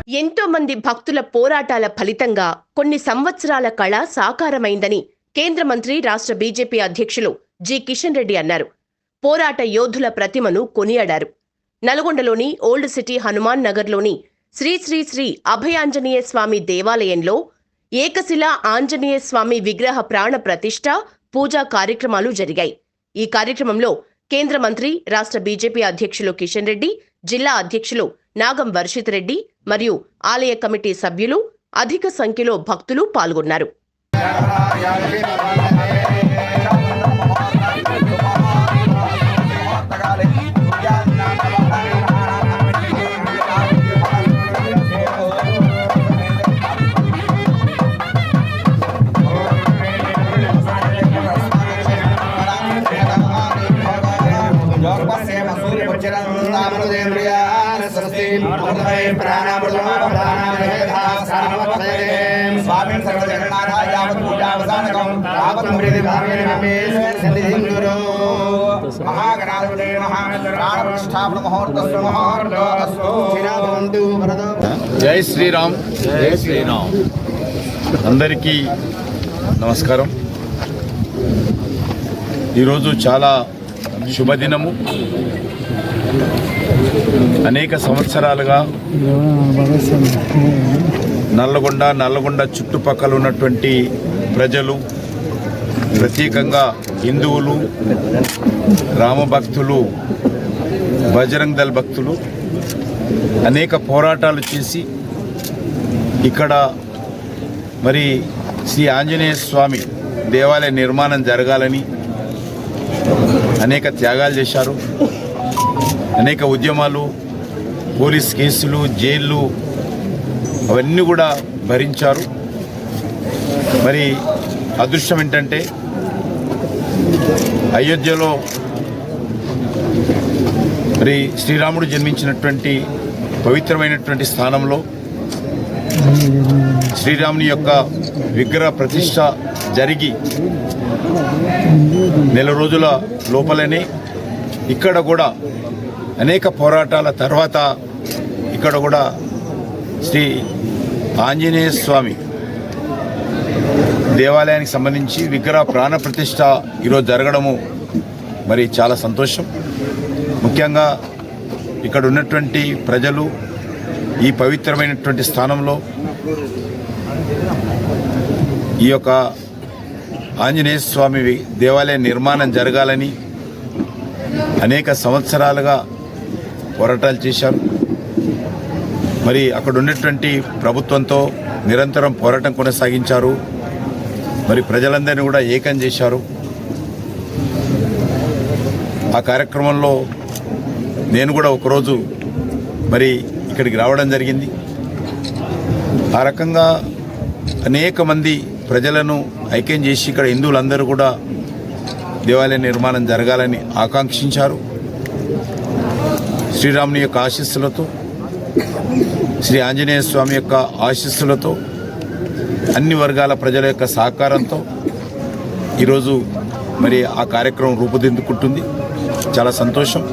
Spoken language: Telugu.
ఎంతో మంది భక్తుల పోరాటాల ఫలితంగా కొన్ని సంవత్సరాల కళ సాకారమైందని కేంద్ర మంత్రి రాష్ట్ర బీజేపీ అధ్యక్షులు జి కిషన్ రెడ్డి అన్నారు. పోరాట యోధుల ప్రతిమను కొనియాడారు. నల్గొండలోని ఓల్డ్ సిటీ హనుమాన్ నగర్లోని శ్రీ శ్రీ శ్రీ అభయాంజనేయ స్వామి దేవాలయంలో ఏకశిలా ఆంజనేయ స్వామి విగ్రహ ప్రాణ ప్రతిష్ఠ, పూజా కార్యక్రమాలు జరిగాయి. ఈ కార్యక్రమంలో కేంద్ర మంత్రి, రాష్ట్ర బీజేపీ అధ్యక్షులు కిషన్ రెడ్డి, జిల్లా అధ్యక్షులు నాగం వర్షిత్ రెడ్డి మరియు ఆలయ కమిటీ సభ్యులు అధిక సంఖ్యలో భక్తులు పాల్గొన్నారు. జై శ్రీరామ్. జై శ్రీరామ్. అందరికీ నమస్కారం. ఈరోజు చాలా శుభదినము. అనేక సంవత్సరాలుగా నల్లగొండ చుట్టుపక్కల ఉన్నటువంటి ప్రజలు, ప్రత్యేకంగా హిందువులు, రామభక్తులు, బజరంగ్ దళ్ భక్తులు అనేక పోరాటాలు చేసి ఇక్కడ మరి శ్రీ ఆంజనేయ స్వామి దేవాలయ నిర్మాణం జరగాలని అనేక త్యాగాలు చేశారు. అనేక ఉద్యమాలు, పోలీస్ కేసులు, జైళ్ళు అవన్నీ కూడా భరించారు. మరి అదృష్టం ఏంటంటే అయోధ్యలో మరి శ్రీరాముడు జన్మించినటువంటి పవిత్రమైనటువంటి స్థానంలో శ్రీరాముని యొక్క విగ్రహ ప్రతిష్ఠ జరిగి నెల రోజుల లోపలనే ఇక్కడ కూడా అనేక పోరాటాల తర్వాత ఇక్కడ కూడా శ్రీ ఆంజనేయ స్వామి దేవాలయానికి సంబంధించి విగ్రహ ప్రాణ ప్రతిష్ఠ ఈరోజు జరగడము మరి చాలా సంతోషం. ముఖ్యంగా ఇక్కడ ఉన్నటువంటి ప్రజలు ఈ పవిత్రమైనటువంటి స్థానంలో ఈ యొక్క ఆంజనేయ స్వామి దేవాలయ నిర్మాణం జరగాలని అనేక సంవత్సరాలుగా పోరాటాలు చేశారు. మరి అక్కడ ఉన్నటువంటి ప్రభుత్వంతో నిరంతరం పోరాటం కొనసాగించారు. మరి ప్రజలందరినీ కూడా ఏకం చేశారు. ఆ కార్యక్రమంలో నేను కూడా ఒకరోజు మరి ఇక్కడికి రావడం జరిగింది. ఆ రకంగా అనేక మంది ప్రజలను ఐక్యం చేసి ఇక్కడ హిందువులందరూ కూడా దేవాలయ నిర్మాణం జరగాలని ఆకాంక్షించారు. శ్రీరాముని యొక్క ఆశీస్సులతో, శ్రీ ఆంజనేయ స్వామి యొక్క ఆశీస్సులతో, అన్ని వర్గాల ప్రజల యొక్క సహకారంతో ఈరోజు మరి ఆ కార్యక్రమం రూపుదిద్దుకుంటుంది. చాలా సంతోషం.